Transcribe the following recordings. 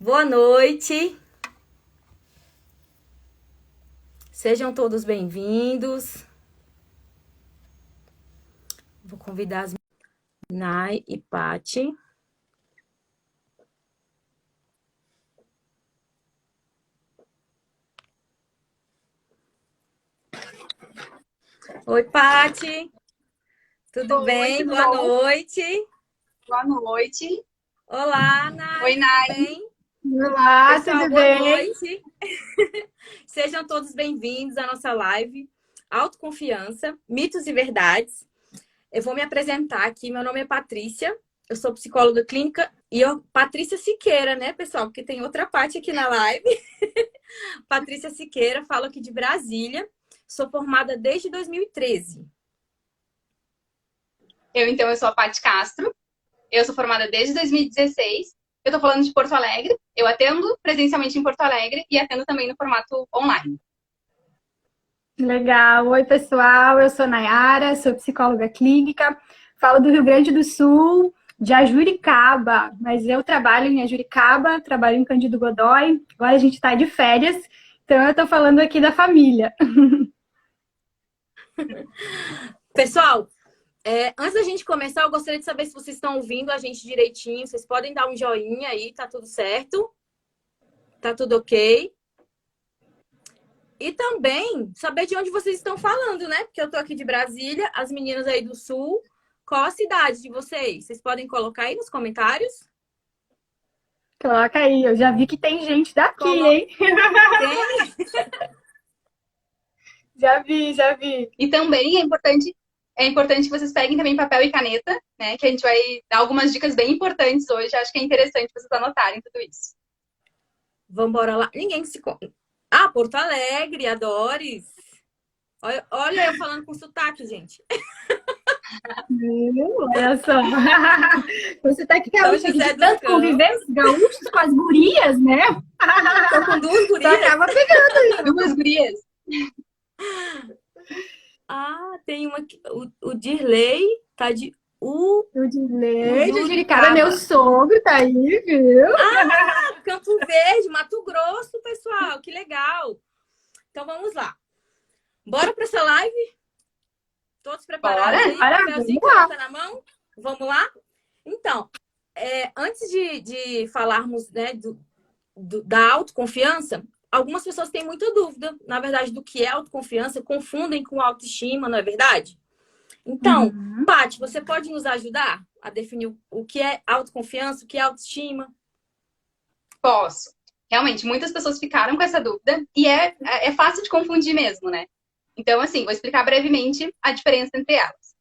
Boa noite. Sejam todos bem-vindos. Vou convidar as Nai e Pati. Oi, Pati. Tudo Oi, bem? tudo Boa bom? noite. Boa noite. Olá, Nai, Oi, tudo Nai. bem? Olá, Pessoal, tudo boa bem? noite. Sejam todos bem-vindos à nossa live Autoconfiança, Mitos e Verdades. Eu vou me apresentar aqui. Meu nome é Patrícia. Eu sou psicóloga clínica e Patrícia Siqueira, né, pessoal? Porque tem outra parte aqui na live. Patrícia Siqueira, falo aqui de Brasília. Sou formada desde 2013. Eu sou a Paty Castro. Eu sou formada desde 2016. Eu tô falando de Porto Alegre. Eu atendo presencialmente em Porto Alegre e atendo também no formato online. Legal. Oi, pessoal. Eu sou Nayara, sou psicóloga clínica. Falo do Rio Grande do Sul, de Ajuricaba, mas eu trabalho em Ajuricaba, trabalho em Cândido Godói. Agora a gente está de férias, então eu estou falando aqui da família. Pessoal, antes da gente começar, eu gostaria de saber se vocês estão ouvindo a gente direitinho. Vocês podem dar um joinha aí, tá tudo certo? Tá tudo ok? E também saber de onde vocês estão falando, né? Porque eu tô aqui de Brasília, as meninas aí do Sul. Qual a cidade de vocês? Vocês podem colocar aí nos comentários? Coloca aí, eu já vi que tem gente daqui, Colo... hein? Tem? Já vi, já vi. E também é importante que vocês peguem também papel e caneta, né? Que a gente vai dar algumas dicas bem importantes hoje. Acho que é interessante vocês anotarem tudo isso. Vamos embora lá. Ninguém se... Ah, Porto Alegre, Adores. Olha eu falando com sotaque, gente. Olha só. Você tá aqui São gaúcha aqui José de dos tanto conviver com Campos. os gaúchos, com as gurias, né? Tô com duas Só gurias. acaba pegando. Duas gurias. Ah, tem uma... O Dirley tá de O Dilei de Juricaba, meu Juricaba. sogro tá aí, viu? Campo Verde, Mato Grosso, pessoal. Que legal. Então vamos lá. Bora para essa live? Todos preparados Bora? aí? Olha, Papelzinho, vamos lá. caneta na mão? Vamos lá? Então, antes de falarmos, né, da autoconfiança, algumas pessoas têm muita dúvida, na verdade, do que é autoconfiança, confundem com autoestima, não é verdade? Então, Uhum. Paty, você pode nos ajudar a definir o que é autoconfiança, o que é autoestima? Posso. Realmente, muitas pessoas ficaram com essa dúvida e é fácil de confundir mesmo, né? Então, assim, vou explicar brevemente a diferença entre elas.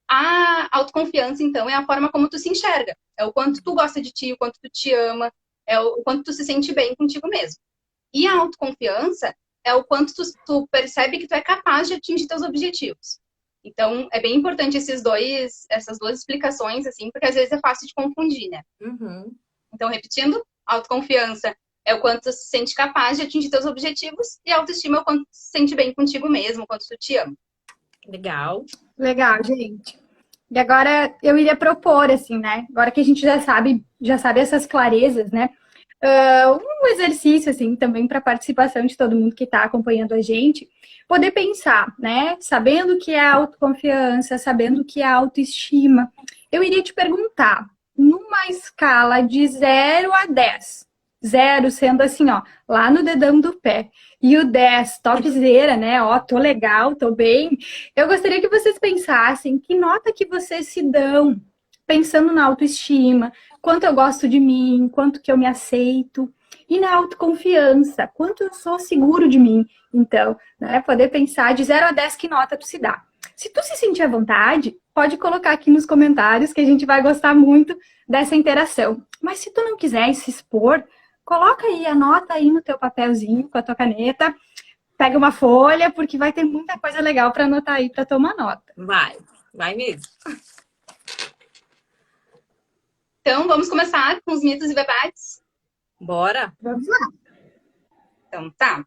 A autoconfiança, então, é a forma como tu se enxerga. É o quanto tu gosta de ti, o quanto tu te ama, é o quanto tu se sente bem contigo mesmo. E a autoconfiança é o quanto tu percebe que tu é capaz de atingir teus objetivos. Então, é bem importante essas duas explicações, assim, porque às vezes é fácil de confundir, né? Uhum. Então, repetindo, autoconfiança é o quanto tu se sente capaz de atingir teus objetivos e autoestima é o quanto tu se sente bem contigo mesmo, o quanto tu te ama. Legal. Legal, gente. E agora eu iria propor, assim, né? Agora que a gente já sabe essas clarezas, né? Um exercício, assim, também para a participação de todo mundo que está acompanhando a gente, poder pensar, né? Sabendo o que é autoconfiança, sabendo o que é autoestima, eu iria te perguntar, numa escala de 0 a 10, 0 sendo assim, ó, lá no dedão do pé, e o 10, topzera, né? Ó, tô legal, tô bem. Eu gostaria que vocês pensassem que nota que vocês se dão pensando na autoestima, quanto eu gosto de mim, quanto que eu me aceito, e na autoconfiança, quanto eu sou seguro de mim. Então, né, poder pensar de 0 a 10 que nota tu se dá. Se tu se sentir à vontade, pode colocar aqui nos comentários que a gente vai gostar muito dessa interação. Mas se tu não quiser se expor, coloca aí, anota aí no teu papelzinho com a tua caneta, pega uma folha, porque vai ter muita coisa legal para anotar aí para tomar nota. Vai mesmo. Então, vamos começar com os mitos e verdades? Bora. Vamos lá. Então, tá.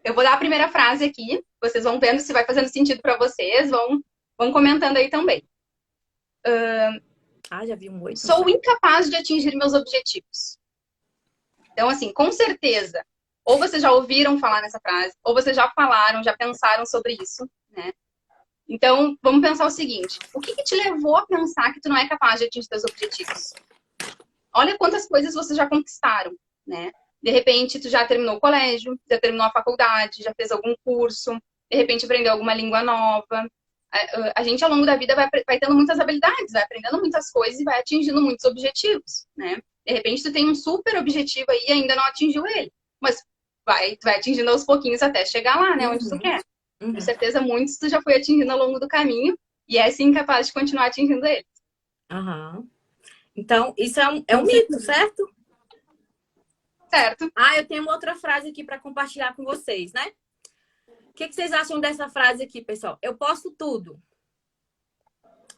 Eu vou dar a primeira frase aqui, vocês vão vendo se vai fazendo sentido para vocês, vão comentando aí também. Já vi um 8. Sou incapaz de atingir meus objetivos. Então, assim, com certeza, ou vocês já ouviram falar nessa frase, ou vocês já falaram, já pensaram sobre isso, né? Então, vamos pensar o seguinte, o que te levou a pensar que tu não é capaz de atingir seus objetivos? Olha quantas coisas vocês já conquistaram, né? De repente, tu já terminou o colégio, já terminou a faculdade, já fez algum curso, de repente aprendeu alguma língua nova. A gente, ao longo da vida, vai tendo muitas habilidades, vai aprendendo muitas coisas e vai atingindo muitos objetivos, né? De repente, tu tem um super objetivo aí e ainda não atingiu ele. Mas tu vai atingindo aos pouquinhos até chegar lá, né? Onde tu quer. Com certeza, muitos tu já foi atingindo ao longo do caminho e é, sim, capaz de continuar atingindo eles. Então, isso é um mito, certo? Certo. Eu tenho uma outra frase aqui para compartilhar com vocês, né? O que vocês acham dessa frase aqui, pessoal? Eu posso tudo.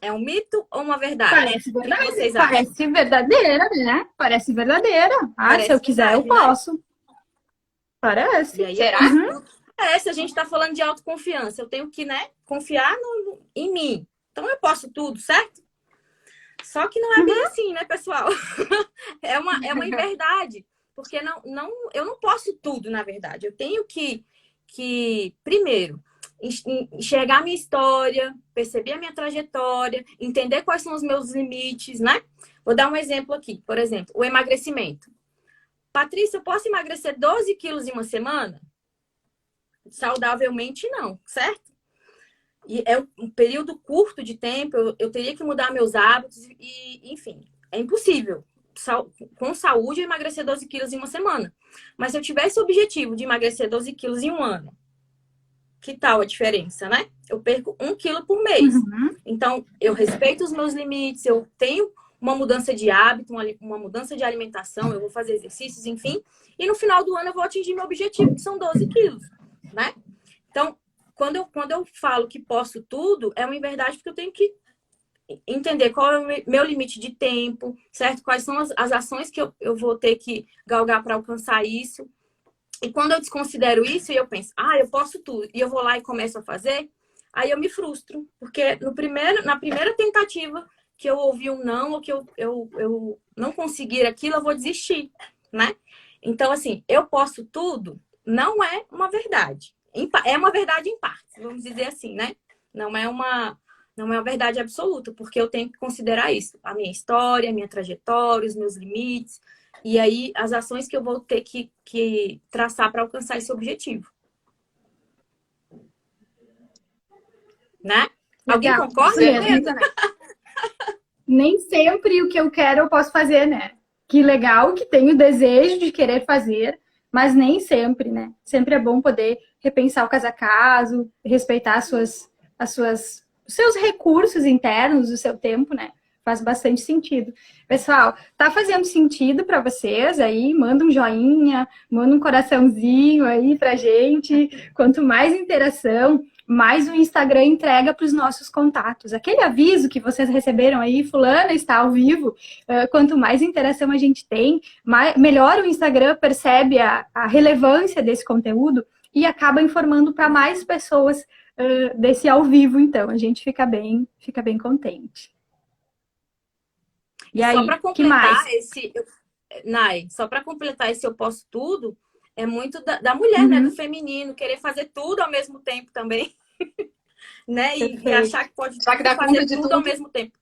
É um mito ou uma verdade? Parece verdade. O que vocês acham? Parece verdadeira, né? Parece verdadeira. Parece se eu quiser, verdade, eu posso. Né? Parece. E aí, será? Se a gente tá falando de autoconfiança, eu tenho que, né, confiar em mim. Então, eu posso tudo, certo? Só que não é bem assim, né, pessoal? É uma inverdade. Porque eu não posso tudo, na verdade. Eu tenho que primeiro, enxergar a minha história, perceber a minha trajetória, entender quais são os meus limites, né? Vou dar um exemplo aqui. Por exemplo, o emagrecimento. Patrícia, eu posso emagrecer 12 quilos em uma semana? Saudavelmente, não, certo? E é um período curto de tempo, eu teria que mudar meus hábitos e, enfim, é impossível. Com saúde, eu emagrecer 12 quilos em uma semana. Mas se eu tivesse o objetivo de emagrecer 12 quilos em um ano, que tal a diferença, né? Eu perco 1 quilo por mês. Então, eu respeito os meus limites, eu tenho uma mudança de hábito, uma mudança de alimentação, eu vou fazer exercícios, enfim. E no final do ano eu vou atingir meu objetivo, que são 12 quilos, né? Então, quando eu falo que posso tudo, é uma verdade porque eu tenho que entender qual é o meu limite de tempo, certo? Quais são as ações que eu vou ter que galgar para alcançar isso. E quando eu desconsidero isso e eu penso, eu posso tudo, e eu vou lá e começo a fazer, aí eu me frustro. Porque na primeira tentativa que eu ouvi um não, ou que eu não conseguir aquilo, eu vou desistir, né? Então, assim, eu posso tudo não é uma verdade. É uma verdade em partes, vamos dizer assim, né? Não é uma verdade absoluta, porque eu tenho que considerar isso. A minha história, a minha trajetória, os meus limites. E aí, as ações que eu vou ter que traçar para alcançar esse objetivo. Né? Alguém concorda? Beleza, né? Nem sempre o que eu quero eu posso fazer, né? Que legal que tenho o desejo de querer fazer, mas nem sempre, né? Sempre é bom poder repensar o caso a caso, respeitar os seus recursos internos, o seu tempo, né? Faz bastante sentido. Pessoal, tá fazendo sentido para vocês aí? Manda um joinha, manda um coraçãozinho aí pra gente. Quanto mais interação, mais o Instagram entrega para os nossos contatos. Aquele aviso que vocês receberam aí, fulana está ao vivo, quanto mais interação a gente tem, melhor o Instagram percebe a relevância desse conteúdo e acaba informando para mais pessoas desse ao vivo, então. A gente fica bem contente. E aí, só para que completar mais? Nai, só para completar esse eu posso tudo, é muito da mulher, né? Do feminino, querer fazer tudo ao mesmo tempo também. Né? E achar que pode fazer tudo ao mesmo tempo.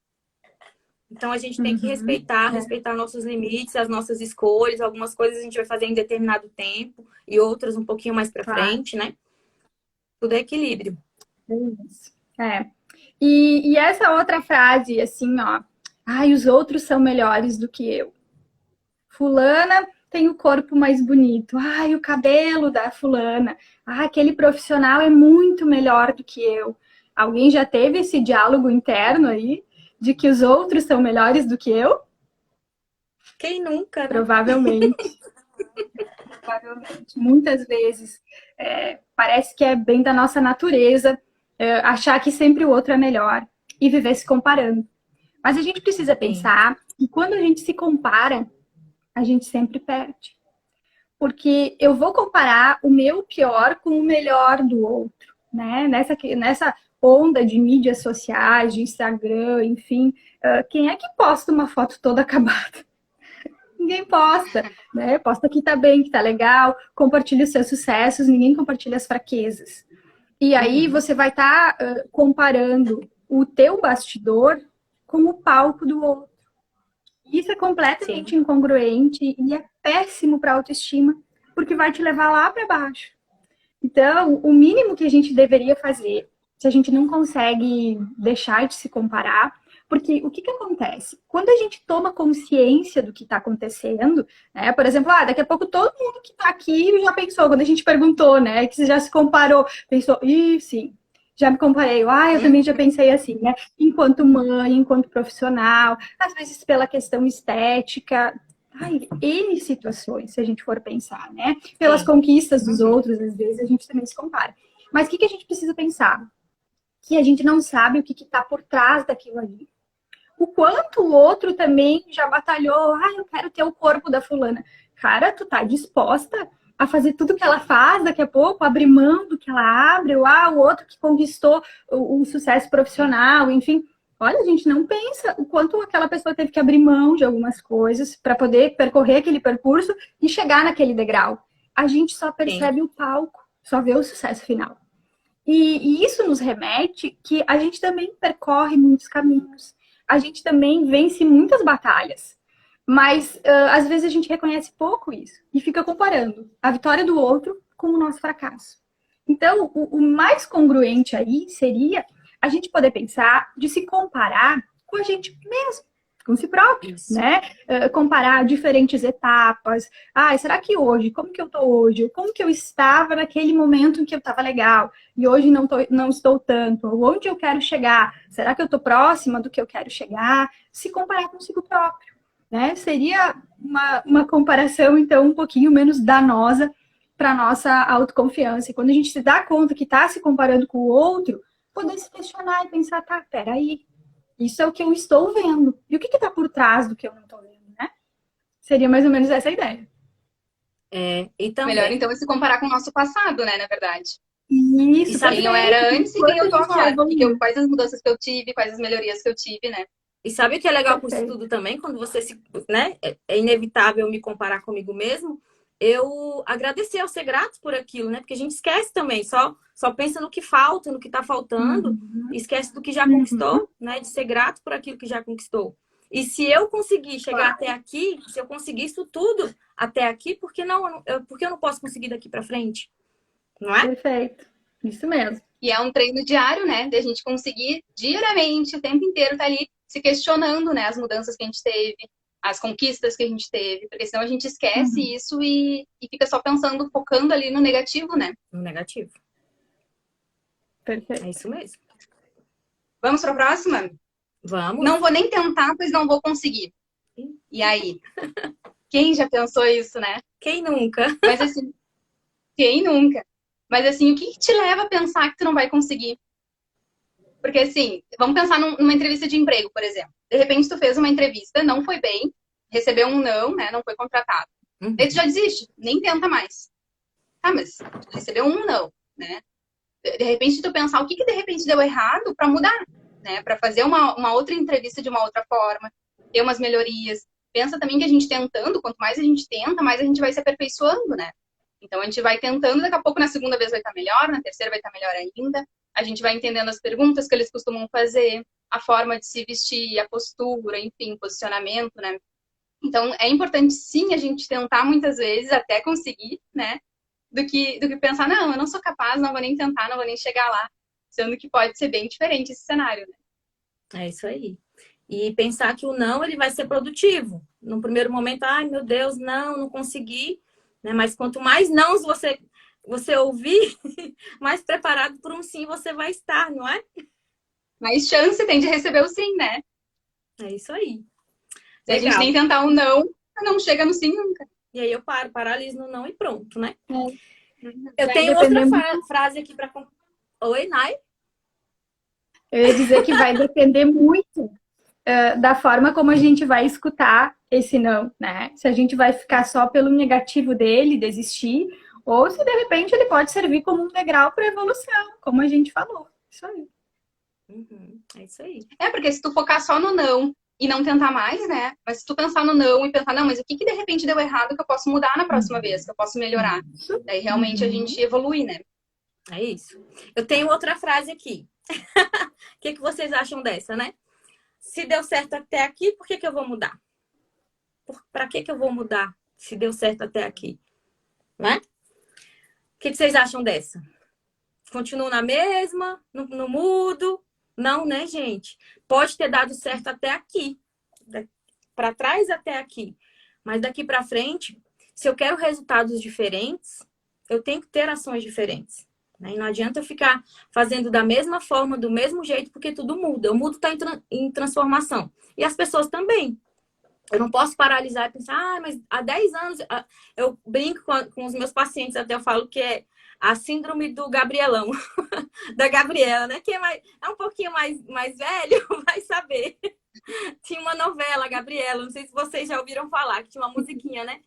Então a gente tem que respeitar nossos limites, as nossas escolhas. Algumas coisas a gente vai fazer em determinado tempo e outras um pouquinho mais para frente, né? Tudo é equilíbrio. E essa outra frase, assim, ó. Os outros são melhores do que eu. Fulana tem o corpo mais bonito. O cabelo da fulana. Aquele profissional é muito melhor do que eu. Alguém já teve esse diálogo interno aí? De que os outros são melhores do que eu? Quem nunca, né? Provavelmente. Provavelmente. Muitas vezes. Parece que é bem da nossa natureza achar que sempre o outro é melhor e viver se comparando. Mas a gente precisa pensar que quando a gente se compara, a gente sempre perde. Porque eu vou comparar o meu pior com o melhor do outro, né? Nessa onda de mídias sociais, de Instagram, enfim. Quem é que posta uma foto toda acabada? ninguém posta, né? Posta que tá bem, que tá legal, compartilha os seus sucessos, ninguém compartilha as fraquezas. E aí você vai estar comparando o teu bastidor com o palco do outro. Isso é completamente incongruente e é péssimo para a autoestima, porque vai te levar lá para baixo. Então, o mínimo que a gente deveria fazer, se a gente não consegue deixar de se comparar, porque o que acontece? Quando a gente toma consciência do que está acontecendo, né? Por exemplo, daqui a pouco todo mundo que está aqui já pensou, quando a gente perguntou, né? Que você já se comparou, pensou, sim, já me comparei, eu também já pensei assim, né? Enquanto mãe, enquanto profissional, às vezes pela questão estética, N situações, se a gente for pensar, né? Pelas conquistas dos outros, às vezes a gente também se compara. Mas o que a gente precisa pensar? Que a gente não sabe o que está por trás daquilo ali. O quanto o outro também já batalhou, eu quero ter o corpo da fulana. Cara, tu tá disposta a fazer tudo que ela faz daqui a pouco, abrir mão do que ela abre, o outro que conquistou o sucesso profissional, enfim. Olha, a gente não pensa o quanto aquela pessoa teve que abrir mão de algumas coisas para poder percorrer aquele percurso e chegar naquele degrau. A gente só percebe o palco, só vê o sucesso final. E isso nos remete que a gente também percorre muitos caminhos. A gente também vence muitas batalhas. Mas, às vezes, a gente reconhece pouco isso. E fica comparando a vitória do outro com o nosso fracasso. Então, o mais congruente aí seria a gente poder pensar de se comparar com a gente mesmo, com si próprio, né? Comparar diferentes etapas. Será que hoje, como que eu tô hoje? Como que eu estava naquele momento em que eu estava legal? E hoje não estou tanto. Onde eu quero chegar? Será que eu estou próxima do que eu quero chegar? Se comparar consigo próprio, né? Seria uma comparação, então, um pouquinho menos danosa para nossa autoconfiança. E quando a gente se dá conta que está se comparando com o outro, poder se questionar e pensar, peraí, isso é o que eu estou vendo. E o que está por trás do que eu não estou vendo, né? Seria mais ou menos essa a ideia. E também... Melhor, então, é se comparar com o nosso passado, né, na verdade. Isso. Quem eu era antes e quem eu tô agora. Quais as mudanças que eu tive, quais as melhorias que eu tive, né? E sabe o que é legal com isso tudo também? Quando você né? É inevitável me comparar comigo mesmo. Eu agradecer, eu ser grato por aquilo, né? Porque a gente esquece também, só pensa no que falta, no que tá faltando, e esquece do que já conquistou, né? De ser grato por aquilo que já conquistou. E se eu conseguir chegar até aqui, se eu conseguir isso tudo até aqui, por que eu não posso conseguir daqui para frente? Não é? Perfeito. Isso mesmo. E é um treino diário, né? De a gente conseguir diariamente, o tempo inteiro, tá ali se questionando, né? As mudanças que a gente teve, as conquistas que a gente teve, porque senão a gente esquece isso e fica só pensando, focando ali no negativo, né? No negativo. Perfeito. É isso mesmo. Vamos para a próxima? Vamos. Não vou nem tentar, pois não vou conseguir. E aí? Quem já pensou isso, né? Quem nunca? Mas assim, quem nunca? Mas assim, o que te leva a pensar que tu não vai conseguir? Porque assim, vamos pensar numa entrevista de emprego, por exemplo. De repente tu fez uma entrevista, não foi bem, recebeu um não, né? Não foi contratado. Aí tu já desiste, nem tenta mais. Mas tu recebeu um não, né? De repente tu pensar o que de repente deu errado para mudar, né? Para fazer uma outra entrevista de uma outra forma, ter umas melhorias. Pensa também que a gente tentando, quanto mais a gente tenta, mais a gente vai se aperfeiçoando, né? Então a gente vai tentando, daqui a pouco na segunda vez vai estar melhor, na terceira vai estar melhor ainda. A gente vai entendendo as perguntas que eles costumam fazer, a forma de se vestir, a postura, enfim, posicionamento, né? Então é importante sim a gente tentar muitas vezes até conseguir, né? Do que pensar, não, eu não sou capaz, não vou nem tentar, não vou nem chegar lá. Sendo que pode ser bem diferente esse cenário, né? É isso aí. E pensar que o não, ele vai ser produtivo. No primeiro momento, meu Deus, não consegui. Né? Mas quanto mais não você ouvir, mais preparado para um sim você vai estar, não é? Mais chance tem de receber o sim, né? É isso aí. Se a gente nem tentar um não chega no sim nunca. E aí eu paraliso no não e pronto, né? É. Eu tenho outra frase aqui para... Oi, Nai? Eu ia dizer que vai depender muito da forma como a gente vai escutar esse não, né? Se a gente vai ficar só pelo negativo dele, desistir, ou se de repente ele pode servir como um degrau para evolução, como a gente falou. Isso aí. É isso aí. Porque se tu focar só no não e não tentar mais, né? Mas se tu pensar no não e pensar, não, mas o que de repente deu errado que eu posso mudar na próxima vez, que eu posso melhorar? Daí realmente a gente evolui, né? É isso. Eu tenho outra frase aqui. O que vocês acham dessa, né? Se deu certo até aqui, por que eu vou mudar? Para que eu vou mudar se deu certo até aqui? Né? O que vocês acham dessa? Continuo na mesma? Não mudo? Não, né, gente? Pode ter dado certo até aqui. Para trás até aqui. Mas daqui para frente, se eu quero resultados diferentes, eu tenho que ter ações diferentes. Né? E não adianta eu ficar fazendo da mesma forma, do mesmo jeito, porque tudo muda. O mundo está em transformação. E as pessoas também. Eu não posso paralisar e pensar, mas há 10 anos... Eu brinco com os meus pacientes, até eu falo que é a síndrome do Gabrielão. Da Gabriela, né? Que é um pouquinho mais velho, vai saber. Tinha uma novela, Gabriela, não sei se vocês já ouviram falar, que tinha uma musiquinha, né?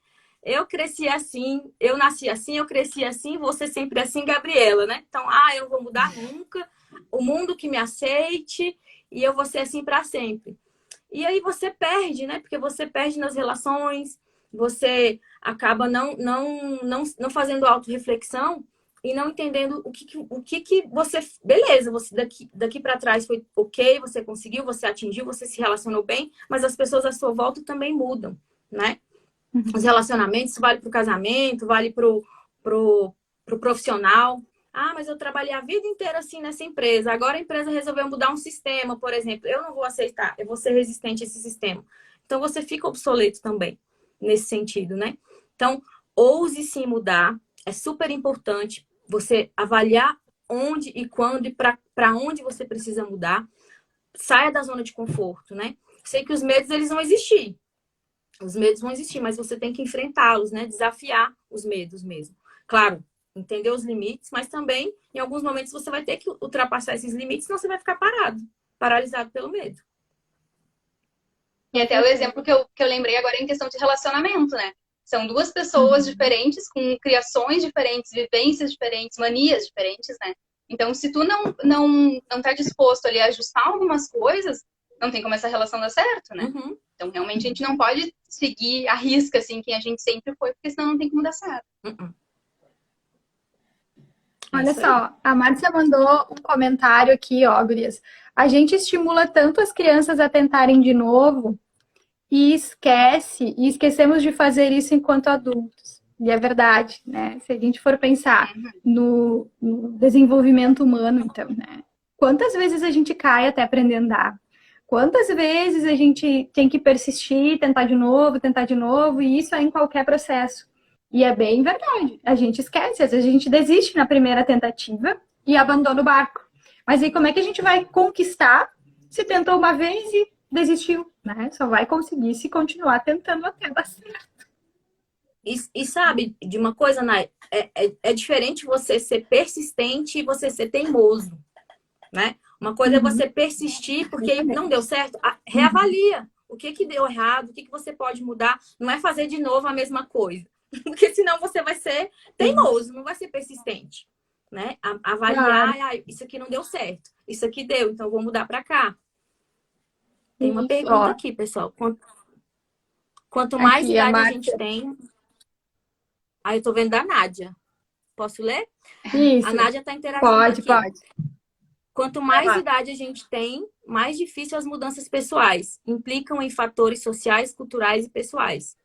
Eu cresci assim, eu nasci assim, eu cresci assim, você sempre assim, Gabriela, né? Então, eu não vou mudar nunca, o mundo que me aceite e eu vou ser assim para sempre. E aí você perde, né? Porque você perde nas relações, você acaba não fazendo autorreflexão e não entendendo o que você... Beleza, você daqui para trás foi ok, você conseguiu, você atingiu, você se relacionou bem, mas as pessoas à sua volta também mudam, né? Os relacionamentos, vale para o casamento, vale para o profissional. Mas eu trabalhei a vida inteira assim nessa empresa. Agora a empresa resolveu mudar um sistema, por exemplo. Eu não vou aceitar, eu vou ser resistente a esse sistema. Então você fica obsoleto também, nesse sentido, né? Então, ouse sim mudar. É super importante você avaliar onde e quando e para onde você precisa mudar. Saia da zona de conforto, né? Sei que os medos, eles vão existir. Os medos vão existir, mas você tem que enfrentá-los, né? Desafiar os medos mesmo. Claro, entender os limites, mas também, em alguns momentos, você vai ter que ultrapassar esses limites, senão você vai ficar paralisado pelo medo. E até o exemplo que eu lembrei agora é em questão de relacionamento, né? São duas pessoas diferentes, com criações diferentes, vivências diferentes, manias diferentes, né? Então, se tu não tá disposto ali a ajustar algumas coisas, não tem como essa relação dar certo, né? Uhum. Então, realmente, a gente não pode seguir a risca, assim, quem a gente sempre foi, porque senão não tem como dar certo. Uhum. Olha só, a Márcia mandou um comentário aqui, ó, gurias. A gente estimula tanto as crianças a tentarem de novo e esquecemos de fazer isso enquanto adultos. E é verdade, né? Se a gente for pensar no desenvolvimento humano, então, né? Quantas vezes a gente cai até aprender a andar? Quantas vezes a gente tem que persistir, tentar de novo, e isso é em qualquer processo. E é bem verdade. A gente esquece, às vezes a gente desiste na primeira tentativa e abandona o barco. Mas aí como é que a gente vai conquistar se tentou uma vez e desistiu, né? Só vai conseguir se continuar tentando até dar certo. E sabe de uma coisa, Nay? É diferente você ser persistente e você ser teimoso, né? Uma coisa é você persistir porque não deu certo. Reavalia o que deu errado, o que você pode mudar. Não é fazer de novo a mesma coisa. Porque senão você vai ser teimoso, não vai ser persistente, né? Avaliar, isso aqui não deu certo. Isso aqui deu, então eu vou mudar para cá. Tem uma pergunta aqui, pessoal. Quanto mais aqui, idade a gente tem... eu tô vendo da Nádia. Posso ler? Isso. A Nádia tá interagindo aqui. Pode. Quanto mais idade a gente tem, mais difícil as mudanças pessoais. Implicam em fatores sociais, culturais e pessoais.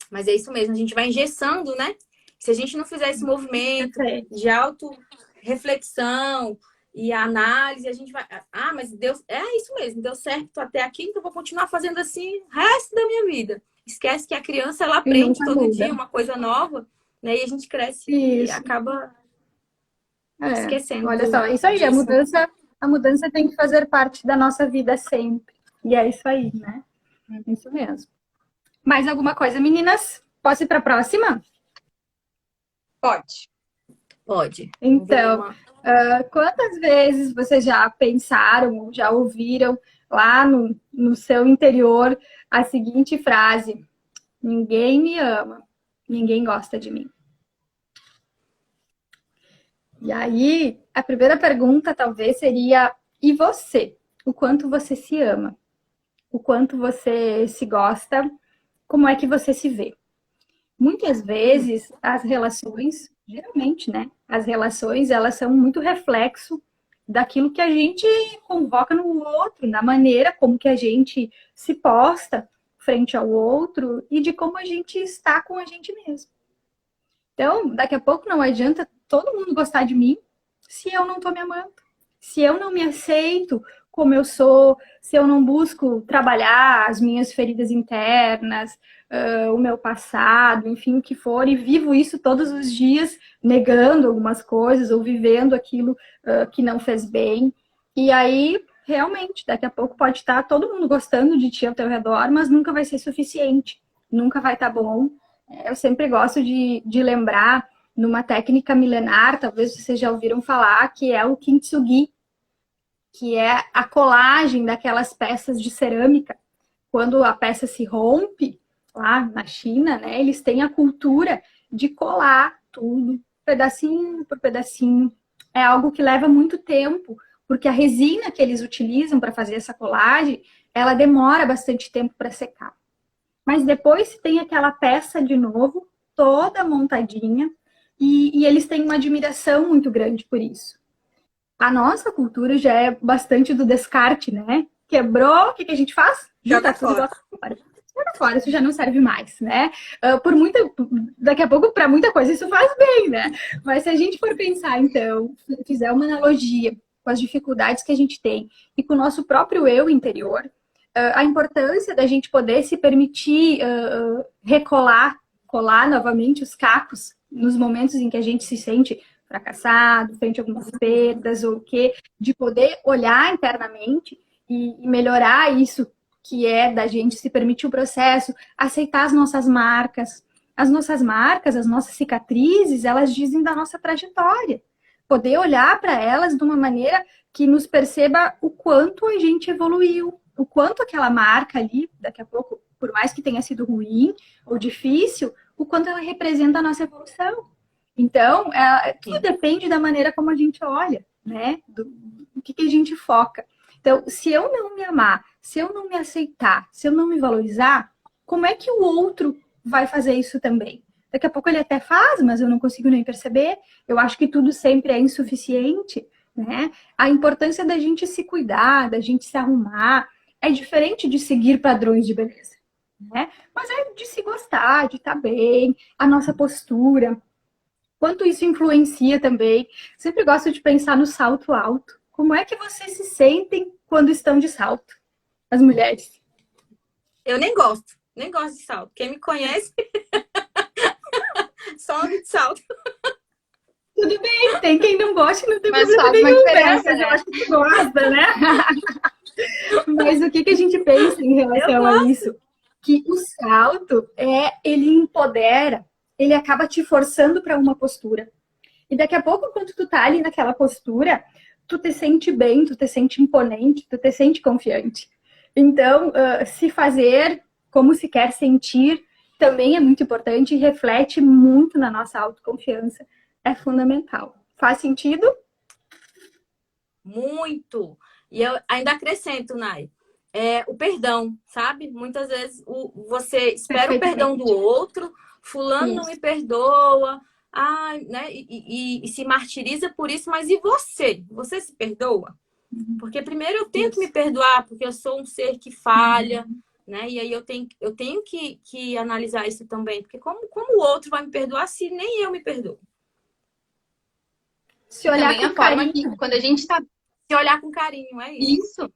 Mas é isso mesmo, a gente vai engessando, né? Se a gente não fizer esse movimento de auto-reflexão e análise, a gente vai... mas Deus... É isso mesmo, deu certo até aqui, então eu vou continuar fazendo assim o resto da minha vida. Esquece que a criança, ela aprende todo dia uma coisa nova, né? E a gente cresce e acaba... esquecendo. Olha só, isso aí, a mudança tem que fazer parte da nossa vida sempre. E é isso aí, né? Isso mesmo. Mais alguma coisa, meninas? Posso ir para a próxima? Pode. Então, quantas vezes vocês já pensaram, já ouviram lá no seu interior a seguinte frase: ninguém me ama, ninguém gosta de mim? E aí, a primeira pergunta talvez seria: e você? O quanto você se ama? o quanto você se gosta, como é que você se vê. Muitas vezes as relações, geralmente, né? As relações, elas são muito reflexo daquilo que a gente convoca no outro, na maneira como que a gente se posta frente ao outro e de como a gente está com a gente mesmo. Então, daqui a pouco não adianta todo mundo gostar de mim se eu não estou me amando, se eu não me aceito como eu sou, se eu não busco trabalhar as minhas feridas internas, o meu passado, enfim, o que for, e vivo isso todos os dias, negando algumas coisas ou vivendo aquilo que não fez bem. E aí, realmente, daqui a pouco pode estar todo mundo gostando de ti ao teu redor, mas nunca vai ser suficiente, nunca vai estar bom. Eu sempre gosto de lembrar numa técnica milenar, talvez vocês já ouviram falar, que é o kintsugi, que é a colagem daquelas peças de cerâmica. Quando a peça se rompe, lá na China, né, eles têm a cultura de colar tudo, pedacinho por pedacinho. É algo que leva muito tempo, porque a resina que eles utilizam para fazer essa colagem, ela demora bastante tempo para secar. Mas depois tem aquela peça de novo, toda montadinha, e eles têm uma admiração muito grande por isso. A nossa cultura já é bastante do descarte, né? Quebrou, o que a gente faz? Joga Tudo fora. Joga fora, isso já não serve mais, né? Daqui a pouco, para muita coisa, isso faz bem, né? Mas se a gente for pensar, então, fizer uma analogia com as dificuldades que a gente tem e com o nosso próprio eu interior, a importância da gente poder se permitir colar novamente os cacos nos momentos em que a gente se sente fracassado, frente a algumas perdas ou o quê, de poder olhar internamente e melhorar isso que é da gente se permitir o processo, aceitar as nossas marcas. As nossas marcas, as nossas cicatrizes, elas dizem da nossa trajetória. Poder olhar para elas de uma maneira que nos perceba o quanto a gente evoluiu, o quanto aquela marca ali, daqui a pouco, por mais que tenha sido ruim ou difícil, o quanto ela representa a nossa evolução. Então, tudo depende da maneira como a gente olha, né? Do que a gente foca. Então, se eu não me amar, se eu não me aceitar, se eu não me valorizar, como é que o outro vai fazer isso também? Daqui a pouco ele até faz, mas eu não consigo nem perceber. Eu acho que tudo sempre é insuficiente, né? A importância da gente se cuidar, da gente se arrumar, é diferente de seguir padrões de beleza, né? Mas é de se gostar, de estar bem, a nossa postura. Quanto isso influencia também. Sempre gosto de pensar no salto alto. Como é que vocês se sentem quando estão de salto? As mulheres. Eu nem gosto de salto. Quem me conhece, sobe de salto. Tudo bem, tem quem não goste, não tem Mas problema faz uma nenhum, diferença, né? né? Eu acho que tu gosta, né? Mas o que a gente pensa em relação a isso? Que o salto, ele empodera, ele acaba te forçando para uma postura. E daqui a pouco, quando tu tá ali naquela postura, tu te sente bem, tu te sente imponente, tu te sente confiante. Então, se fazer como se quer sentir também é muito importante e reflete muito na nossa autoconfiança. É fundamental. Faz sentido? Muito. E eu ainda acrescento, Nai, o perdão, sabe? Muitas vezes você espera o perdão do outro, fulano não me perdoa, né? E se martiriza por isso, mas e você? Você se perdoa? Porque primeiro eu tenho que me perdoar, porque eu sou um ser que falha, né? E aí eu tenho que analisar isso também, porque como o outro vai me perdoar se nem eu me perdoo? Se olhar também com a forma carinho. que quando a gente tá Se olhar com carinho, é isso. isso.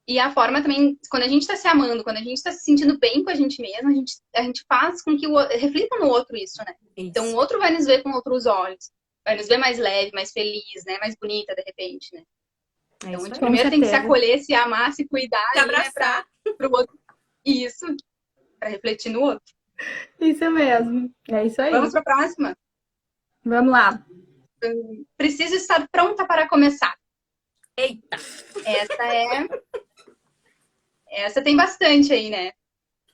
E a forma também, quando a gente tá se amando, quando a gente tá se sentindo bem com a gente mesma, a gente faz com que o outro reflita no outro isso, né? Isso. Então o outro vai nos ver com outros olhos, vai nos ver mais leve, mais feliz, né? Mais bonita de repente, né? Então a gente primeiro tem que se acolher, se amar, se cuidar, se abraçar, né, pro outro. Isso, para refletir no outro. Isso mesmo. É isso aí. Vamos para a próxima? Vamos lá. Preciso estar pronta para começar. Eita! Essa tem bastante aí, né?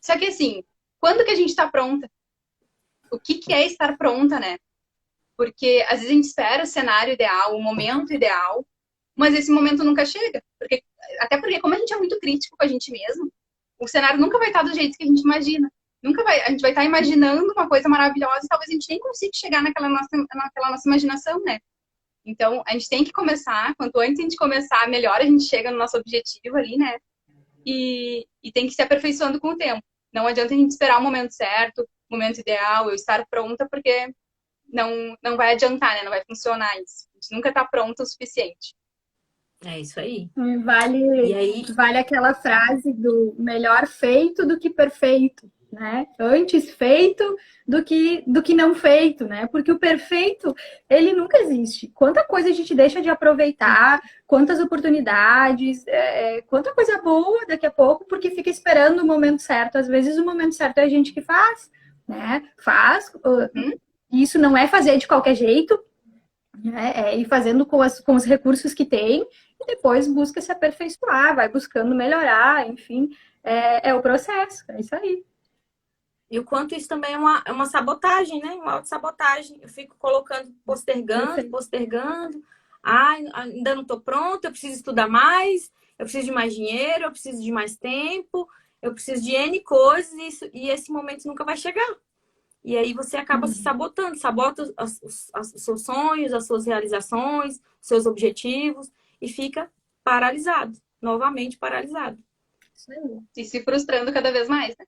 Só que assim, quando que a gente tá pronta? O que é estar pronta, né? Porque às vezes a gente espera o cenário ideal, o momento ideal, mas esse momento nunca chega. Até porque, como a gente é muito crítico com a gente mesmo, o cenário nunca vai estar do jeito que a gente imagina. Nunca vai, a gente vai estar imaginando uma coisa maravilhosa e talvez a gente nem consiga chegar naquela nossa imaginação, né? Então, a gente tem que começar, quanto antes a gente começar, melhor a gente chega no nosso objetivo ali, né? E tem que se aperfeiçoando com o tempo. Não adianta a gente esperar o momento certo, o momento ideal, eu estar pronta, porque não vai adiantar, né? Não vai funcionar isso. A gente nunca está pronta o suficiente. É isso aí. Vale aquela frase do melhor feito do que perfeito, né? Antes feito do que não feito, né? Porque o perfeito, ele nunca existe. Quanta coisa a gente deixa de aproveitar, quantas oportunidades, quanta coisa boa daqui a pouco, porque fica esperando o momento certo. Às vezes o momento certo é a gente que faz, né? Isso não é fazer de qualquer jeito, né? É ir fazendo com os recursos que tem e depois busca se aperfeiçoar, vai buscando melhorar, enfim, é o processo, é isso aí. E o quanto isso também é uma sabotagem, né? Uma autossabotagem. Eu fico colocando, postergando. Ai, ainda não estou pronta, eu preciso estudar mais, eu preciso de mais dinheiro, eu preciso de mais tempo, eu preciso de N coisas e esse momento nunca vai chegar. E aí você acaba se sabotando, sabota os seus sonhos, as suas realizações, os seus objetivos e fica paralisado, novamente paralisado. E se frustrando cada vez mais, né?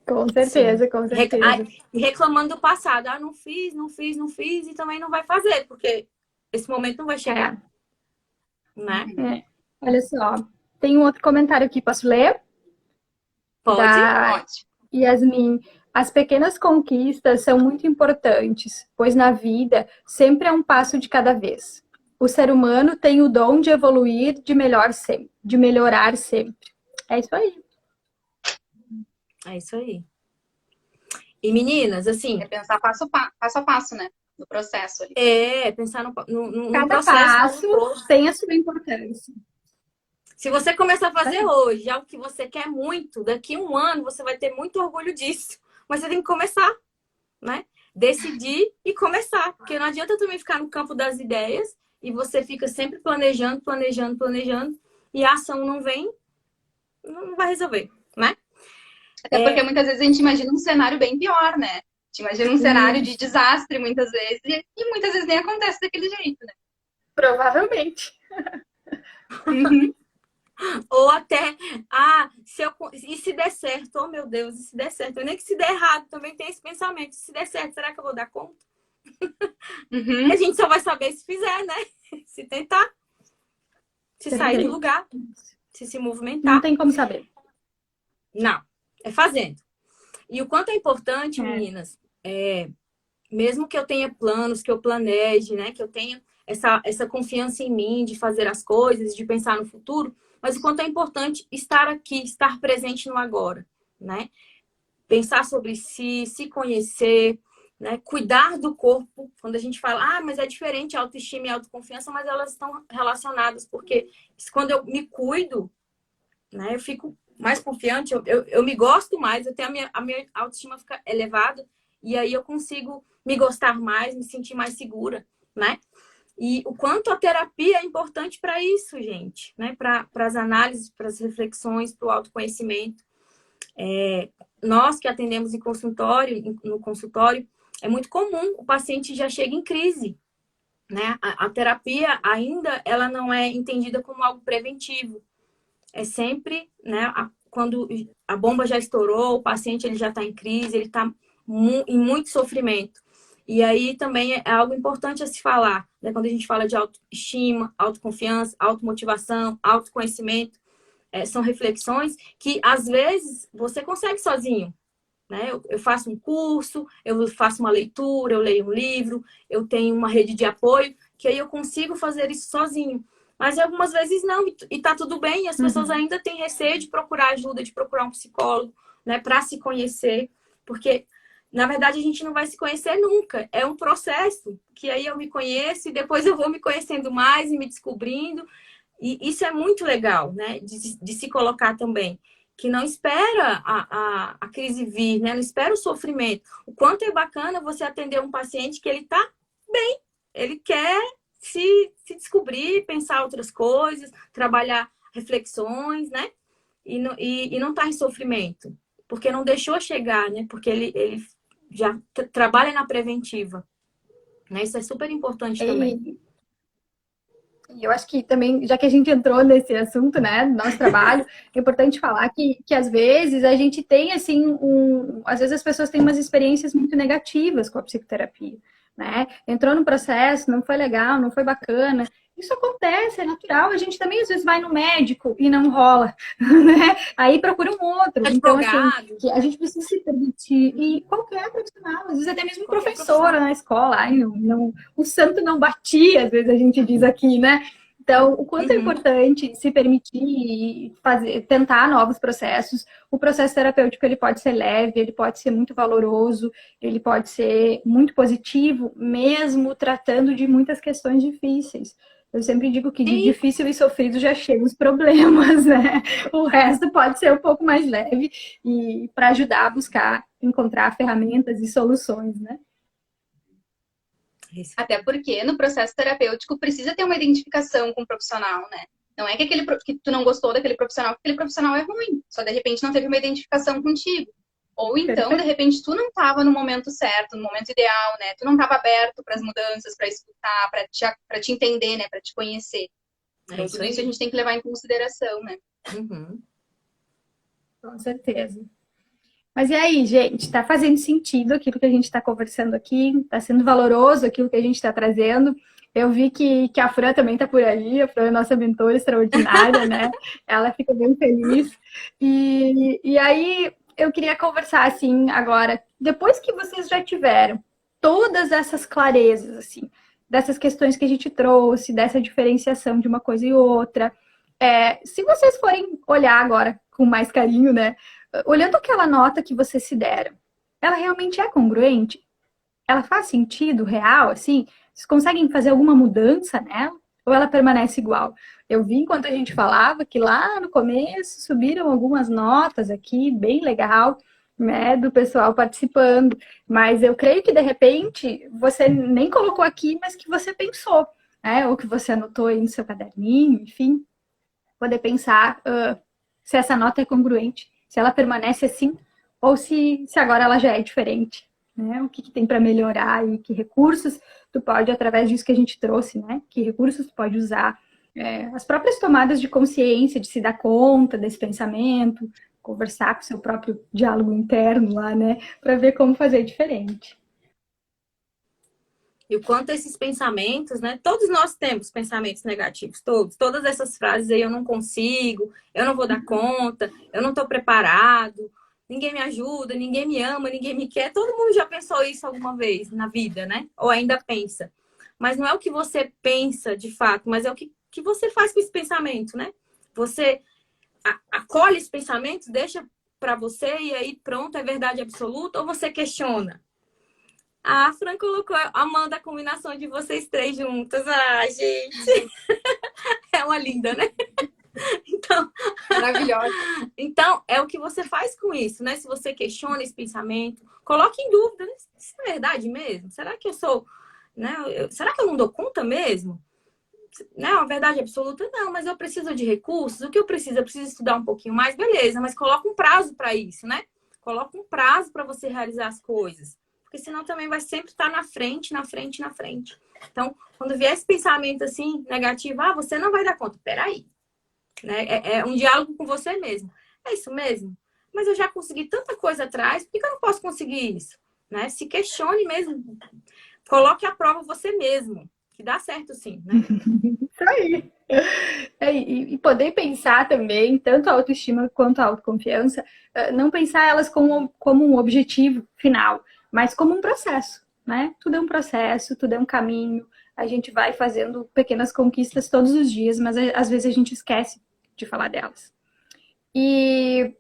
Com certeza, sim. Com certeza. E reclamando do passado. Ah, não fiz e também não vai fazer, porque esse momento não vai chegar. Né? Olha só, tem um outro comentário aqui, posso ler? Pode. Yasmin, as pequenas conquistas são muito importantes, pois na vida sempre é um passo de cada vez. O ser humano tem o dom de evoluir, de melhorar sempre. É isso aí. É isso aí. E meninas, assim... É pensar passo a passo, né? No processo ali. Pensar no cada processo. Passo tem a sua importância. Se você começar a fazer hoje algo que você quer muito, daqui a um ano você vai ter muito orgulho disso. Mas você tem que começar, né? Decidir e começar. Porque não adianta também ficar no campo das ideias e você fica sempre planejando e a ação não vem, não vai resolver, né? Até porque muitas vezes a gente imagina um cenário bem pior, né? A gente imagina um cenário de desastre muitas vezes e muitas vezes nem acontece daquele jeito, né? Provavelmente. Ou até, e se der certo? Oh, meu Deus, e se der certo? Nem que se der errado, também tem esse pensamento. Se der certo, será que eu vou dar conta? A gente só vai saber se fizer, né? Se tentar. Se sair do lugar. Se movimentar. Não tem como saber. Não. É fazendo. E o quanto é importante, meninas, mesmo que eu tenha planos, que eu planeje, né? Que eu tenha essa confiança em mim de fazer as coisas, de pensar no futuro, mas o quanto é importante estar aqui, estar presente no agora, né? Pensar sobre si, se conhecer, né? Cuidar do corpo. Quando a gente fala, mas é diferente autoestima e autoconfiança, mas elas estão relacionadas, porque quando eu me cuido, né? Eu fico mais confiante, eu me gosto mais, até a minha autoestima fica elevada e aí eu consigo me gostar mais, me sentir mais segura, né? E o quanto a terapia é importante para isso, gente, né? Para as análises, para as reflexões, para o autoconhecimento. Nós que atendemos no consultório, é muito comum o paciente já chega em crise, né? A terapia ainda ela não é entendida como algo preventivo. É sempre, né, quando a bomba já estourou, o paciente ele já está em crise, ele está em muito sofrimento. E aí também é algo importante a se falar, né? Quando a gente fala de autoestima, autoconfiança, automotivação, autoconhecimento, são reflexões que às vezes você consegue sozinho, né? Eu faço um curso, eu faço uma leitura, eu leio um livro, eu tenho uma rede de apoio, que aí eu consigo fazer isso sozinho. Mas algumas vezes não, e tá tudo bem, e as pessoas ainda têm receio de procurar ajuda, de procurar um psicólogo, né, para se conhecer, porque, na verdade, a gente não vai se conhecer nunca, é um processo, que aí eu me conheço e depois eu vou me conhecendo mais e me descobrindo, e isso é muito legal, né, de se colocar também, que não espera a crise vir, né, não espera o sofrimento. O quanto é bacana você atender um paciente que ele tá bem, ele quer se descobrir, pensar outras coisas, trabalhar reflexões, né? E não tá em sofrimento. Porque não deixou chegar, né? Porque ele já trabalha na preventiva. Né? Isso é super importante também. E eu acho que também, já que a gente entrou nesse assunto, né, do nosso trabalho, é importante falar que às vezes a gente tem, assim, às vezes as pessoas têm umas experiências muito negativas com a psicoterapia, né? Entrou no processo, não foi legal, não foi bacana. Isso acontece, é natural. A gente também, às vezes, vai no médico e não rola, né? Aí procura um outro. Então, assim, que a gente precisa se permitir. E qualquer profissional, às vezes até mesmo professora na escola. Ai, não, o santo não batia, às vezes a gente diz aqui, né? Então, o quanto é importante se permitir e tentar novos processos. O processo terapêutico, ele pode ser leve, ele pode ser muito valoroso, ele pode ser muito positivo, mesmo tratando de muitas questões difíceis. Eu sempre digo que de difícil e sofrido já chegam os problemas, né? O resto pode ser um pouco mais leve e para ajudar a buscar, encontrar ferramentas e soluções, né? Até porque no processo terapêutico precisa ter uma identificação com o profissional, né? Não é que tu não gostou daquele profissional, porque aquele profissional é ruim. Só de repente não teve uma identificação contigo. Ou então, de repente, tu não estava no momento certo, no momento ideal, né? Tu não estava aberto para as mudanças, para escutar, para te entender, né? Para te conhecer. Então, tudo isso a gente tem que levar em consideração, né? Com certeza. Mas e aí, gente? Está fazendo sentido aquilo que a gente está conversando aqui? Está sendo valoroso aquilo que a gente está trazendo? Eu vi que a Fran também está por aí. A Fran é nossa mentora extraordinária, né? Ela fica bem feliz. E aí, eu queria conversar, assim, agora. Depois que vocês já tiveram todas essas clarezas, assim, dessas questões que a gente trouxe, dessa diferenciação de uma coisa e outra, se vocês forem olhar agora com mais carinho, né? Olhando aquela nota que vocês se deram, ela realmente é congruente? Ela faz sentido real, assim? Vocês conseguem fazer alguma mudança nela? Ou ela permanece igual? Eu vi enquanto a gente falava que lá no começo subiram algumas notas aqui, bem legal, né, do pessoal participando. Mas eu creio que, de repente, você nem colocou aqui, mas que você pensou, né? Ou que você anotou aí no seu caderninho, enfim. Poder pensar se essa nota é congruente, se ela permanece assim, ou se agora ela já é diferente, né? O que tem para melhorar e que recursos tu pode, através disso que a gente trouxe, né? Que recursos tu pode usar, as próprias tomadas de consciência, de se dar conta desse pensamento, conversar com o seu próprio diálogo interno lá, né? Para ver como fazer diferente. E o quanto esses pensamentos, né? Todos nós temos pensamentos negativos, todas essas frases aí, eu não consigo, eu não vou dar conta, eu não estou preparado, ninguém me ajuda, ninguém me ama, ninguém me quer. Todo mundo já pensou isso alguma vez na vida, né? Ou ainda pensa. Mas não é o que você pensa de fato, mas é o que você faz com esse pensamento, né? Você acolhe esse pensamento, deixa para você e aí pronto, é verdade absoluta, ou você questiona? A Fran colocou, amando a combinação de vocês três juntas. Ai, gente. É uma linda, né? Então, maravilhosa. Então, é o que você faz com isso, né? Se você questiona esse pensamento, coloque em dúvida, né? Isso é verdade mesmo? Será que eu sou, né? Será que eu não dou conta mesmo? Não é uma verdade absoluta? Não, mas eu preciso de recursos. O que eu preciso? Eu preciso estudar um pouquinho mais, beleza, mas coloca um prazo para isso, né? Coloca um prazo para você realizar as coisas. Porque senão também vai sempre estar na frente, na frente, na frente. Então, quando vier esse pensamento assim, negativo, você não vai dar conta. Peraí. Né? É um diálogo com você mesmo. É isso mesmo? Mas eu já consegui tanta coisa atrás, por que eu não posso conseguir isso? Né? Se questione mesmo. Coloque à prova você mesmo. Que dá certo sim, né? Isso aí. E poder pensar também, tanto a autoestima quanto a autoconfiança, não pensar elas como um objetivo final, mas como um processo, né? Tudo é um processo, tudo é um caminho, a gente vai fazendo pequenas conquistas todos os dias, mas às vezes a gente esquece de falar delas. E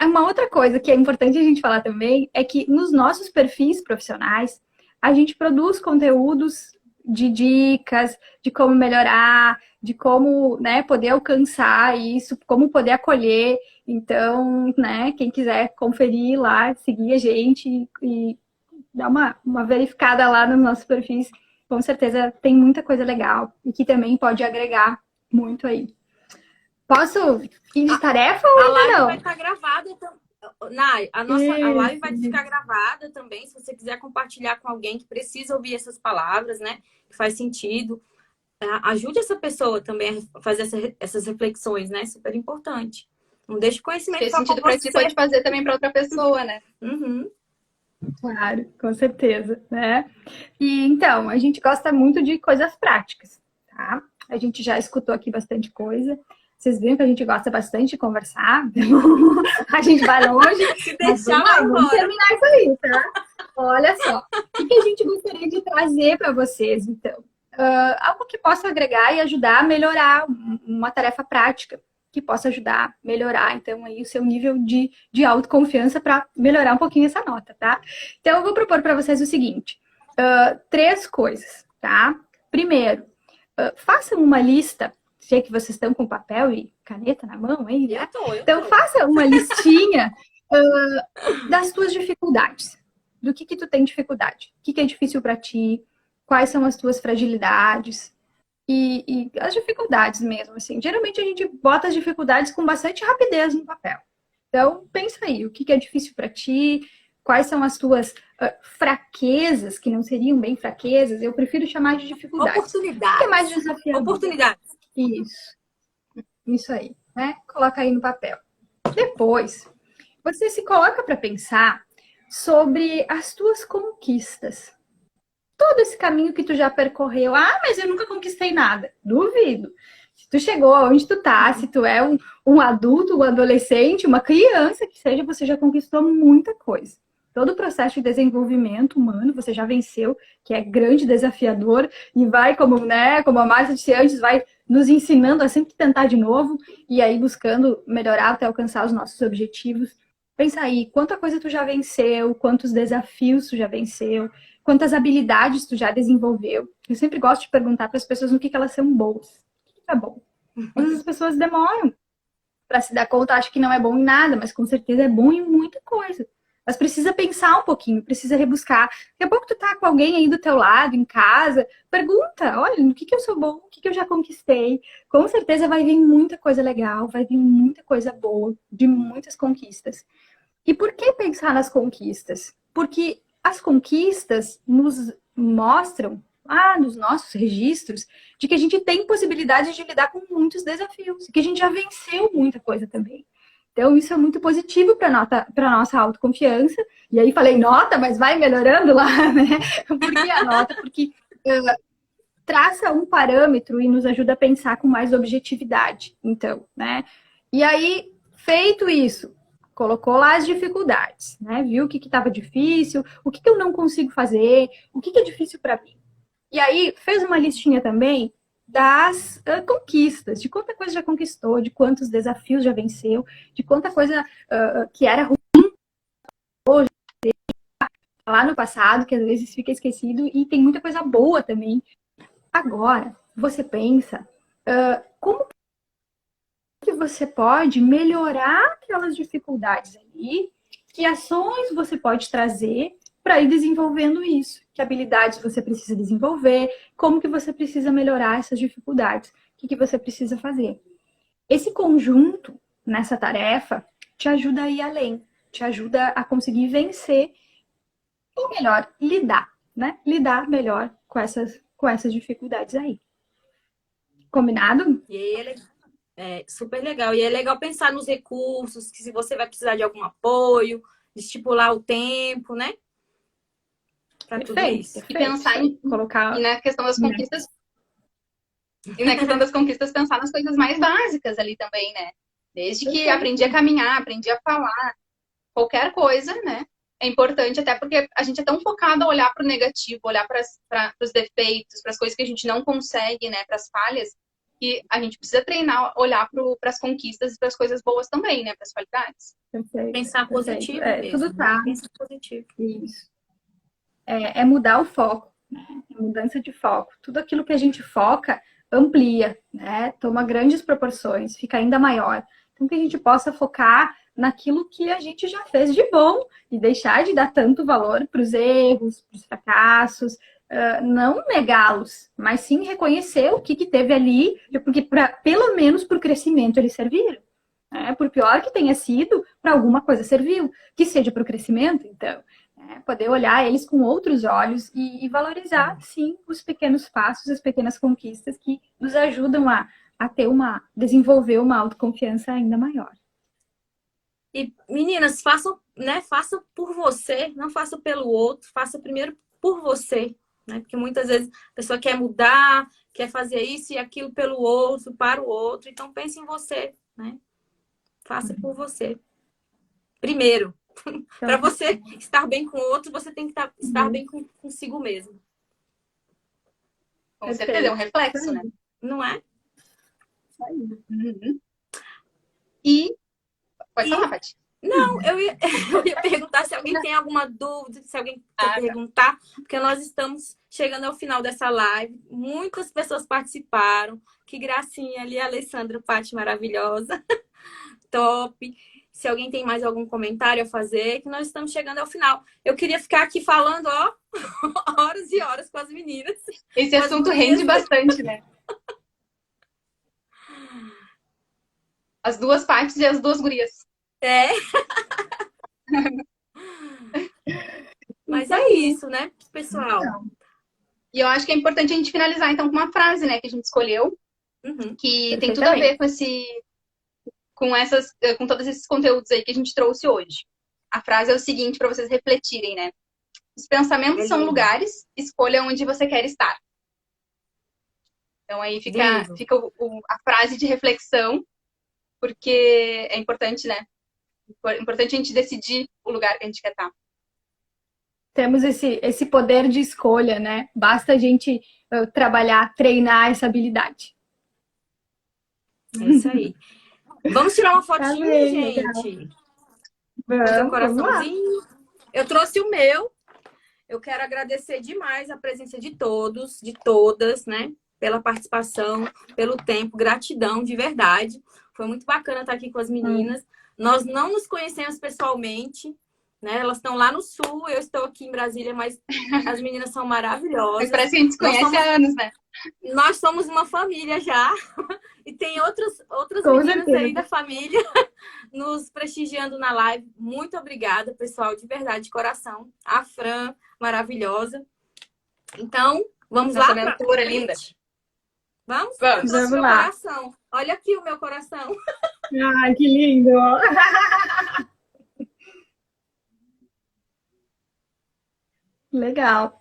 uma outra coisa que é importante a gente falar também é que nos nossos perfis profissionais, a gente produz conteúdos de dicas, de como melhorar, de como, né, poder alcançar isso, como poder acolher. Então, né, quem quiser conferir lá, seguir a gente e dar uma verificada lá nos nossos perfis, com certeza tem muita coisa legal e que também pode agregar muito aí. Posso ir de tarefa ou A ainda live não? vai estar gravada. Nai, a live vai ficar gravada também. Se você quiser compartilhar com alguém que precisa ouvir essas palavras, né? Que faz sentido. Ajude essa pessoa também a fazer essas reflexões, né? Super importante. Não deixe o conhecimento Fez só sentido com para você. ti, pode fazer também para outra pessoa, né? Uhum. Claro, com certeza, né? E então, a gente gosta muito de coisas práticas, tá? A gente já escutou aqui bastante coisa. Vocês viram que a gente gosta bastante de conversar. A gente vai longe. Se Mas deixar, vamos terminar isso aí, tá? Olha só. O que a gente gostaria de trazer para vocês, então? Algo que possa agregar e ajudar a melhorar uma tarefa prática, que possa ajudar a melhorar, então, aí o seu nível de autoconfiança para melhorar um pouquinho essa nota, tá? Então, eu vou propor para vocês o seguinte. 3 coisas, tá? Primeiro, façam uma lista. Sei que vocês estão com papel e caneta na mão, hein? Né? Então, faça uma listinha das tuas dificuldades. Do que tu tem dificuldade? O que é difícil para ti? Quais são as tuas fragilidades? E as dificuldades mesmo, assim. Geralmente a gente bota as dificuldades com bastante rapidez no papel. Então, pensa aí, o que é difícil para ti? Quais são as tuas fraquezas, que não seriam bem fraquezas? Eu prefiro chamar de dificuldades. Oportunidades. O que é mais desafiador? Oportunidades. Isso aí, né? Coloca aí no papel. Depois, você se coloca para pensar sobre as tuas conquistas. Todo esse caminho que tu já percorreu. Ah, mas eu nunca conquistei nada. Duvido. Se tu chegou aonde tu tá, se tu é um adulto, um adolescente, uma criança que seja, você já conquistou muita coisa. Todo o processo de desenvolvimento humano você já venceu, que é grande, desafiador, e vai, como a Márcia disse antes, vai nos ensinando a sempre tentar de novo, e aí buscando melhorar até alcançar os nossos objetivos. Pensa aí, quanta coisa tu já venceu, quantos desafios tu já venceu, quantas habilidades tu já desenvolveu. Eu sempre gosto de perguntar para as pessoas no que elas são boas. O que é bom? Mas as pessoas demoram para se dar conta, acham que não é bom em nada, mas com certeza é bom em muita coisa. Mas precisa pensar um pouquinho, precisa rebuscar. Daqui a pouco tu tá com alguém aí do teu lado, em casa, pergunta, olha, no que eu sou bom, o que eu já conquistei. Com certeza vai vir muita coisa legal, vai vir muita coisa boa, de muitas conquistas. E por que pensar nas conquistas? Porque as conquistas nos mostram, nos nossos registros, de que a gente tem possibilidade de lidar com muitos desafios, que a gente já venceu muita coisa também. Então, isso é muito positivo para a nossa autoconfiança. E aí falei nota, mas vai melhorando lá, né? Por que a nota? Porque traça um parâmetro e nos ajuda a pensar com mais objetividade. Então, né? E aí, feito isso, colocou lá as dificuldades, né? Viu o que estava difícil, o que eu não consigo fazer, o que é difícil para mim. E aí, fez uma listinha também das conquistas, de quanta coisa já conquistou, de quantos desafios já venceu, de quanta coisa que era ruim hoje, lá no passado, que às vezes fica esquecido, e tem muita coisa boa também. Agora, você pensa, como que você pode melhorar aquelas dificuldades ali, que ações você pode trazer para ir desenvolvendo isso, que habilidades você precisa desenvolver, como que você precisa melhorar essas dificuldades, o que você precisa fazer. Esse conjunto, nessa tarefa, te ajuda a ir além, te ajuda a conseguir vencer ou melhor, lidar, né? Lidar melhor com essas dificuldades aí. Combinado? E aí é super legal. E é legal pensar nos recursos, que se você vai precisar de algum apoio, estipular o tempo, né? Para tudo isso. E pensar e na questão das conquistas. E na questão das conquistas, pensar nas coisas mais básicas ali também, né? Desde que aprendi a caminhar, aprendi a falar, qualquer coisa, né? É importante, até porque a gente é tão focado a olhar para o negativo, olhar para os defeitos, para as coisas que a gente não consegue, né? Para as falhas, que a gente precisa treinar, olhar para as conquistas e para as coisas boas também, né? Para as qualidades. Perfeito, pensar positivo mesmo. Tudo tá. Pensar positivo. Isso. É mudar o foco, né? Mudança de foco. Tudo aquilo que a gente foca amplia, né? Toma grandes proporções, fica ainda maior. Então, que a gente possa focar naquilo que a gente já fez de bom e deixar de dar tanto valor para os erros, para os fracassos, não negá-los, mas sim reconhecer o que teve ali, porque pelo menos para o crescimento eles serviram. Por pior que tenha sido, para alguma coisa serviu, que seja para o crescimento, então. Poder olhar eles com outros olhos e valorizar, sim, os pequenos passos, as pequenas conquistas que nos ajudam a desenvolver uma autoconfiança ainda maior. E meninas, façam, né? Façam por você, não façam pelo outro, faça primeiro por você, né? Porque muitas vezes a pessoa quer mudar, quer fazer isso e aquilo pelo outro, para o outro. Então pense em você, né? Faça por você. Primeiro. Para você estar bem com o outro, você tem que estar bem consigo mesmo. Com certeza, é um reflexo, né? Não é? Uhum. E pode falar, Paty. Não, eu ia perguntar se alguém tem alguma dúvida, se alguém quer perguntar, porque nós estamos chegando ao final dessa live. Muitas pessoas participaram. Que gracinha ali, a Alessandra, Paty maravilhosa. Top. Se alguém tem mais algum comentário a fazer, que nós estamos chegando ao final. Eu queria ficar aqui falando, ó, horas e horas com as meninas. Esse assunto rende bastante, né? As duas partes e as duas gurias. Mas é isso, né, pessoal? E eu acho que é importante a gente finalizar, então, com uma frase, né, que a gente escolheu, que tem tudo a ver com todos esses conteúdos aí que a gente trouxe hoje. A frase é o seguinte, para vocês refletirem, né? Os pensamentos são lugares, escolha onde você quer estar. Então aí fica a frase de reflexão, porque é importante, né? É importante a gente decidir o lugar que a gente quer estar. Temos esse poder de escolha, né? Basta a gente trabalhar, treinar essa habilidade. É isso aí. Vamos tirar uma fotinha, gente? Fazer um coraçãozinho. Eu trouxe o meu. Eu quero agradecer demais a presença de todos, de todas, né? Pela participação, pelo tempo. Gratidão, de verdade. Foi muito bacana estar aqui com as meninas. Nós não nos conhecemos pessoalmente, né? Elas estão lá no sul, eu estou aqui em Brasília, mas as meninas são maravilhosas. Mas parece que a gente se conhece há anos, né? Nós somos uma família já. E tem outras meninas aí da família nos prestigiando na live. Muito obrigada, pessoal, de verdade, de coração. A Fran, maravilhosa. Então, vamos lá. Mentora linda. Vamos? Vamos lá. Coração. Olha aqui o meu coração. Ai, que lindo! Legal.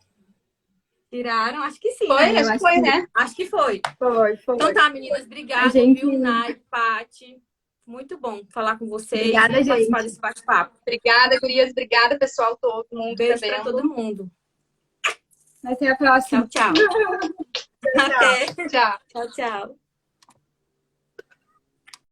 Tiraram? Acho que sim. Foi? Acho que foi, né? Acho que foi. Foi. Então tá, meninas. Obrigada, viu, Nai, Paty. Muito bom falar com vocês. Obrigada, gente. Participar desse bate-papo. Obrigada, gurias. Obrigada, pessoal, todo mundo. Beijo pra todo mundo. Até a próxima. Tchau, tchau. Até. Tchau. Tchau, tchau.